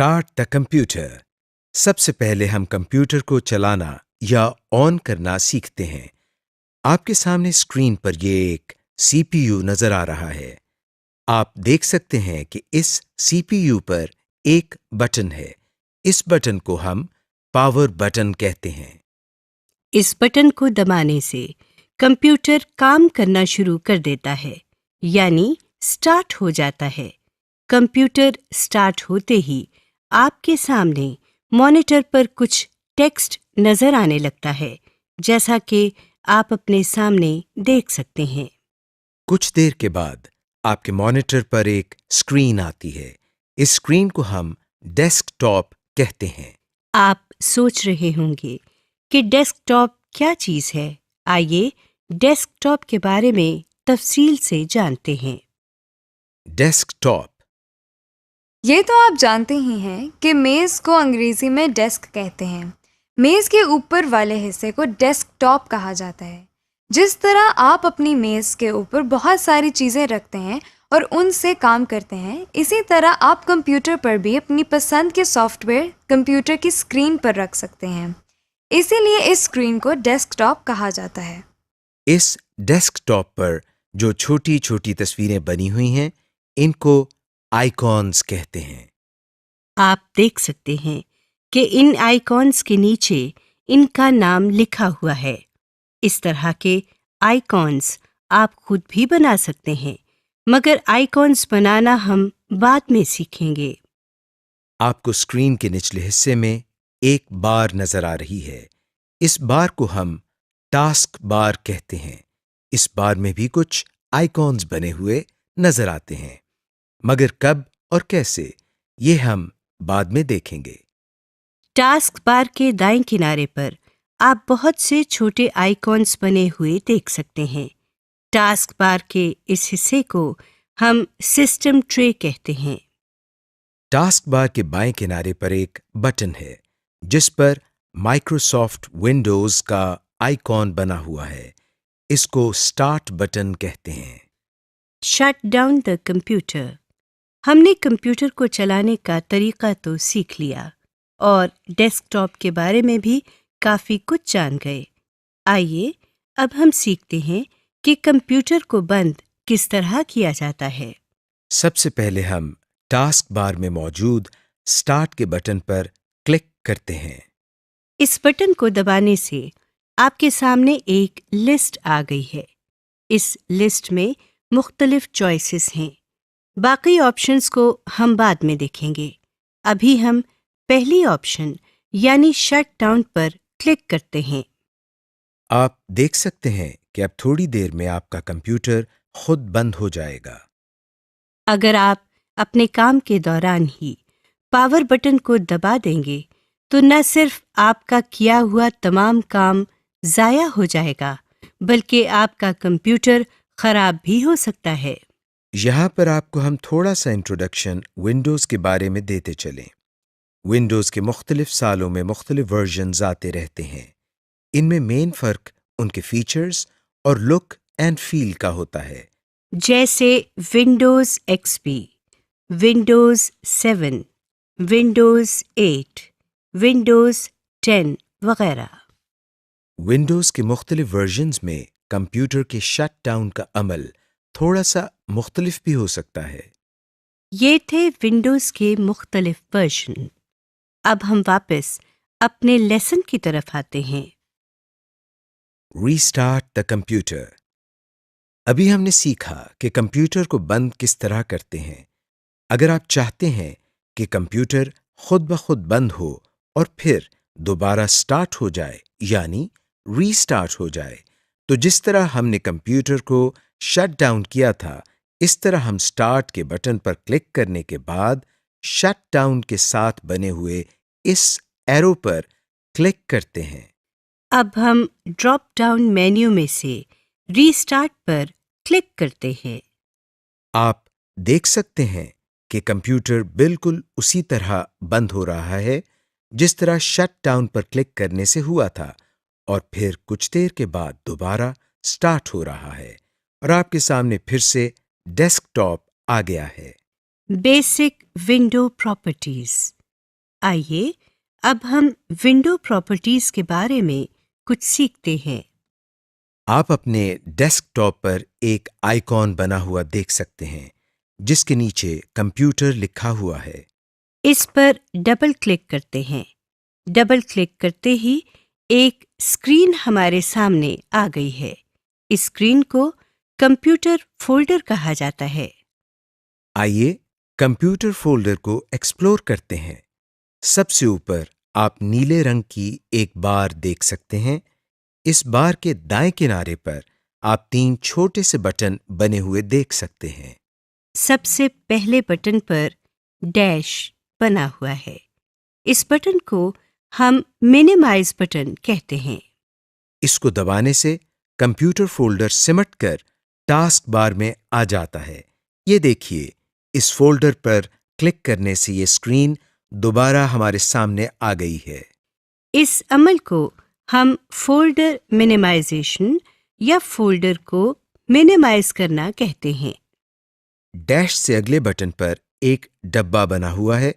Start the computer. सबसे पहले हम कंप्यूटर को चलाना या ऑन करना सीखते हैं। आपके सामने स्क्रीन पर ये एक सीपीयू नजर आ रहा है। आप देख सकते हैं कि इस सीपीयू पर एक बटन है। इस बटन को हम पावर बटन कहते हैं। इस बटन को दबाने से कंप्यूटर काम करना शुरू कर देता है, यानी स्टार्ट हो जाता है। कंप्यूटर स्टार्ट होते ही आपके सामने मॉनिटर पर कुछ टेक्स्ट नजर आने लगता है, जैसा कि आप अपने सामने देख सकते हैं। कुछ देर के बाद आपके मॉनिटर पर एक स्क्रीन आती है। इस स्क्रीन को हम डेस्कटॉप कहते हैं। आप सोच रहे होंगे कि डेस्कटॉप क्या चीज है। आइए डेस्कटॉप के बारे में तफसील से जानते हैं। डेस्कटॉप ये तो आप जानते ही हैं कि मेज़ को अंग्रेज़ी में डेस्क कहते हैं। मेज़ के ऊपर वाले हिस्से को डेस्कटॉप कहा जाता है। जिस तरह आप अपनी मेज़ के ऊपर बहुत सारी चीज़ें रखते हैं और उनसे काम करते हैं, इसी तरह आप कंप्यूटर पर भी अपनी पसंद के सॉफ्टवेयर कंप्यूटर की स्क्रीन पर रख सकते हैं। इसीलिए इस स्क्रीन को डेस्कटॉप कहा जाता है। इस डेस्कटॉप पर जो छोटी छोटी तस्वीरें बनी हुई हैं, इनको आइकॉन्स कहते हैं। आप देख सकते हैं कि इन आइकॉन्स के नीचे इनका नाम लिखा हुआ है। इस तरह के आइकॉन्स आप खुद भी बना सकते हैं, मगर आइकॉन्स बनाना हम बाद में सीखेंगे। आपको स्क्रीन के निचले हिस्से में एक बार नजर आ रही है। इस बार को हम टास्क बार कहते हैं। इस बार में भी कुछ आइकॉन्स बने हुए नजर आते हैं, मगर कब और कैसे, ये हम बाद में देखेंगे। टास्क बार के दाएं किनारे पर आप बहुत से छोटे आइकॉन्स बने हुए देख सकते हैं। टास्क बार के इस हिस्से को हम सिस्टम ट्रे कहते हैं। टास्क बार के बाएं किनारे पर एक बटन है, जिस पर माइक्रोसॉफ्ट विंडोज का आइकॉन बना हुआ है। इसको स्टार्ट बटन कहते हैं। Shut down the computer. हमने कंप्यूटर को चलाने का तरीका तो सीख लिया और डेस्कटॉप के बारे में भी काफी कुछ जान गए। आइए अब हम सीखते हैं कि कंप्यूटर को बंद किस तरह किया जाता है। सबसे पहले हम टास्क बार में मौजूद स्टार्ट के बटन पर क्लिक करते हैं। इस बटन को दबाने से आपके सामने एक लिस्ट आ गई है। इस लिस्ट में मुख्तलिफ चॉइसेस हैं। बाकी ऑप्शंस को हम बाद में देखेंगे। अभी हम पहली ऑप्शन यानी शट डाउन पर क्लिक करते हैं। आप देख सकते हैं कि अब थोड़ी देर में आपका कंप्यूटर खुद बंद हो जाएगा। अगर आप अपने काम के दौरान ही पावर बटन को दबा देंगे तो न सिर्फ आपका किया हुआ तमाम काम ज़ाया हो जाएगा, बल्कि आपका कंप्यूटर खराब भी हो सकता है। यहाँ पर आपको हम थोड़ा सा इंट्रोडक्शन विंडोज़ के बारे में देते चलें। विंडोज़ के मुख्तलिफ सालों में मुख्तलिफ वर्जन्स आते रहते हैं। इनमें मेन फ़र्क उनके फीचर्स और लुक एंड फील का होता है। जैसे Windows XP, Windows 7, Windows 8, Windows 10 वगैरह। विंडोज़ के मुख्तलिफ वर्जन्स में कंप्यूटर के शट डाउन का अमल थोड़ा सा मुख्तलिफ भी हो सकता है। ये थे विंडोज़ के मुख्तलिफ वर्जन। अब हम वापस अपने लेसन की तरफ आते हैं। Restart the computer. अभी हमने सीखा कि कंप्यूटर को बंद किस तरह करते हैं। अगर आप चाहते हैं कि कंप्यूटर खुद ब खुद बंद हो और फिर दोबारा स्टार्ट हो जाए, यानी रीस्टार्ट हो जाए, तो जिस तरह हमने कंप्यूटर को शट डाउन किया था, इस तरह हम स्टार्ट के बटन पर क्लिक करने के बाद शट डाउन के साथ बने हुए इस एरो पर क्लिक करते हैं। अब हम ड्रॉप डाउन मेन्यू में से रीस्टार्ट पर क्लिक करते हैं। आप देख सकते हैं कि कंप्यूटर बिल्कुल उसी तरह बंद हो रहा है जिस तरह शट डाउन पर क्लिक करने से हुआ था, और फिर कुछ देर के बाद दोबारा स्टार्ट हो रहा है और आपके सामने फिर से डेस्कटॉप आ गया है। Basic window properties. आइए अब हम विंडो प्रॉपर्टीज के बारे में कुछ सीखते हैं। आप अपने डेस्कटॉप पर एक आइकॉन बना हुआ देख सकते हैं जिसके नीचे कंप्यूटर लिखा हुआ है। इस पर डबल क्लिक करते हैं। डबल क्लिक करते ही एक स्क्रीन हमारे सामने आ गई है। इस स्क्रीन को कंप्यूटर फोल्डर कहा जाता है। आइए कंप्यूटर फोल्डर को एक्सप्लोर करते हैं। सबसे ऊपर आप नीले रंग की एक बार देख सकते हैं। इस बार के दाएं किनारे पर आप 3 छोटे से बटन बने हुए देख सकते हैं। सबसे पहले बटन पर डैश बना हुआ है। इस बटन को हम मिनिमाइज बटन कहते हैं। इसको दबाने से कंप्यूटर फोल्डर सिमटकर टास्क बार में आ जाता है। ये देखिए, इस फोल्डर पर क्लिक करने से ये स्क्रीन दोबारा हमारे सामने आ गई है। इस अमल को हम फोल्डर मिनिमाइजेशन या फोल्डर को मिनिमाइज करना कहते हैं। डैश से अगले बटन पर एक डब्बा बना हुआ है।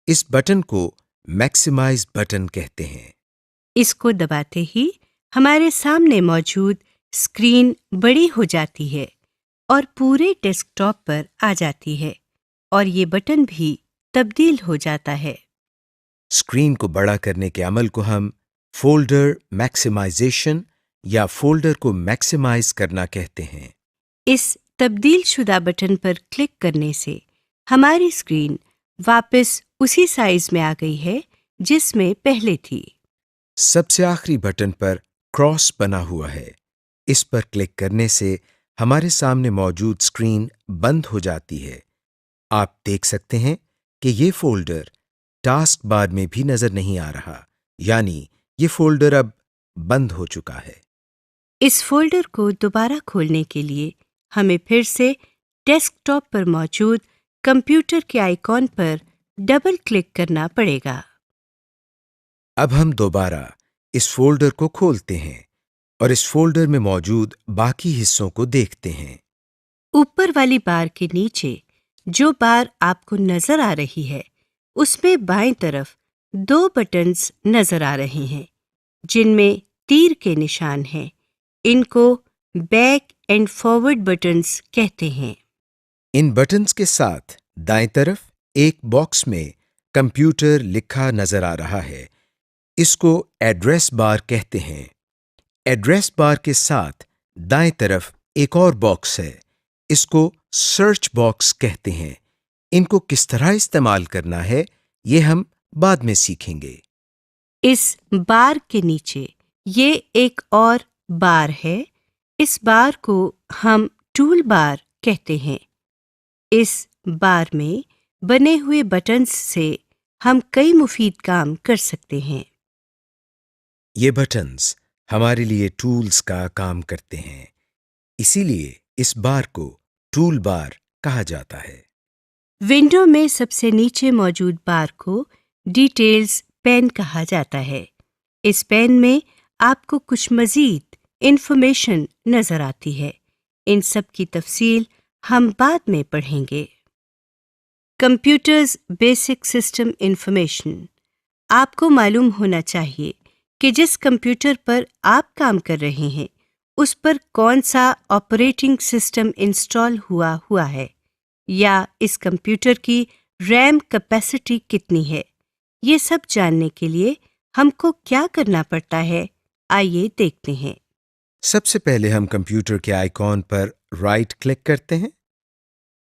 इस बटन को मैक्सिमाइज बटन कहते हैं। इसको दबाते ही हमारे सामने मौजूद स्क्रीन बड़ी हो जाती है और पूरे डेस्कटॉप पर आ जाती है और ये बटन भी तब्दील हो जाता है। स्क्रीन को बड़ा करने के अमल को हम फोल्डर मैक्सिमाइजेशन या फोल्डर को मैक्सिमाइज करना कहते हैं। इस तब्दील शुदा बटन पर क्लिक करने से हमारी स्क्रीन वापस उसी साइज में आ गई है जिसमें पहले थी। सबसे आखिरी बटन पर क्रॉस बना हुआ है। इस पर क्लिक करने से हमारे सामने मौजूद स्क्रीन बंद हो जाती है। आप देख सकते हैं कि ये फोल्डर टास्क बार में भी नजर नहीं आ रहा, यानी ये फोल्डर अब बंद हो चुका है। इस फोल्डर को दोबारा खोलने के लिए हमें फिर से डेस्कटॉप पर मौजूद कंप्यूटर के आइकॉन पर डबल क्लिक करना पड़ेगा। अब हम दोबारा इस फोल्डर को खोलते हैं और इस फोल्डर में मौजूद बाकी हिस्सों को देखते हैं। ऊपर वाली बार के नीचे जो बार आपको नजर आ रही है, उसमें बाएं तरफ 2 बटन्स नजर आ रहे हैं जिनमें तीर के निशान हैं। इनको बैक एंड फॉरवर्ड बटन्स कहते हैं। इन बटन्स के साथ दाएं तरफ एक बॉक्स में कंप्यूटर लिखा नजर आ रहा है। इसको एड्रेस बार कहते हैं। एड्रेस बार के साथ दाएं तरफ एक और बॉक्स है। इसको सर्च बॉक्स कहते हैं। इनको किस तरह इस्तेमाल करना है, ये हम बाद में सीखेंगे। इस बार के नीचे ये एक और बार है। इस बार को हम टूल बार कहते हैं। इस बार में बने हुए बटन्स से हम कई मुफीद काम कर सकते हैं। ये बटन्स हमारे लिए टूल्स का काम करते हैं, इसीलिए इस बार को टूल बार कहा जाता है। विंडो में सबसे नीचे मौजूद बार को डिटेल्स पेन कहा जाता है। इस पेन में आपको कुछ मजीद इंफॉर्मेशन नजर आती है। इन सब की तफसील हम बाद में पढ़ेंगे। Computers basic system information. आपको मालूम होना चाहिए कि जिस कंप्यूटर पर आप काम कर रहे हैं उस पर कौन सा ऑपरेटिंग सिस्टम इंस्टॉल हुआ है या इस कंप्यूटर की रैम कैपेसिटी कितनी है। ये सब जानने के लिए हमको क्या करना पड़ता है, आइए देखते हैं। सबसे पहले हम कंप्यूटर के आइकॉन पर राइट क्लिक करते हैं।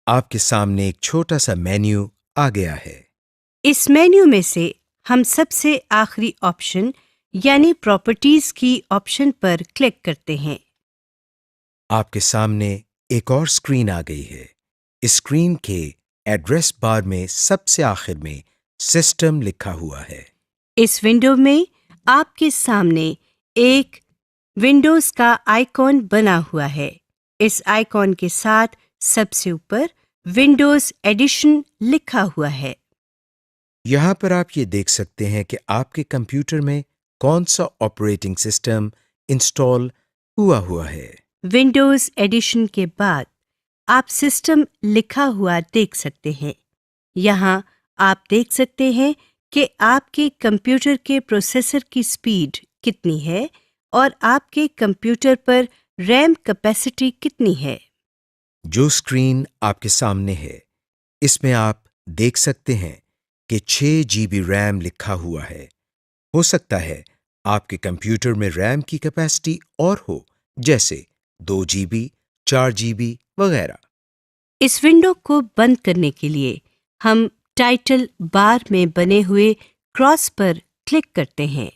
आपके सामने एक छोटा सा मेन्यू आ गया है। इस मेन्यू में से हम सबसे आखिरी ऑप्शन यानी प्रॉपर्टीज की ऑप्शन पर क्लिक करते हैं। आपके सामने एक और स्क्रीन आ गई है। इस स्क्रीन के एड्रेस बार में सबसे आखिर में सिस्टम लिखा हुआ है। इस विंडो में आपके सामने एक विंडोज का आइकॉन बना हुआ है। इस आइकॉन के साथ सबसे ऊपर विंडोज एडिशन लिखा हुआ है। यहाँ पर आप ये देख सकते हैं कि आपके कंप्यूटर में कौन सा ऑपरेटिंग सिस्टम इंस्टॉल हुआ है। विंडोज एडिशन के बाद आप सिस्टम लिखा हुआ देख सकते हैं। यहाँ आप देख सकते हैं कि आपके कंप्यूटर के प्रोसेसर की स्पीड कितनी है और आपके कंप्यूटर पर रैम कैपेसिटी कितनी है। जो स्क्रीन आपके सामने है, इसमें आप देख सकते हैं कि 6 GB रैम लिखा हुआ है। हो सकता है आपके कंप्यूटर में रैम की कैपेसिटी और हो, जैसे 2 GB, 4 GB वगैरह। इस विंडो को बंद करने के लिए हम टाइटल बार में बने हुए क्रॉस पर क्लिक करते हैं।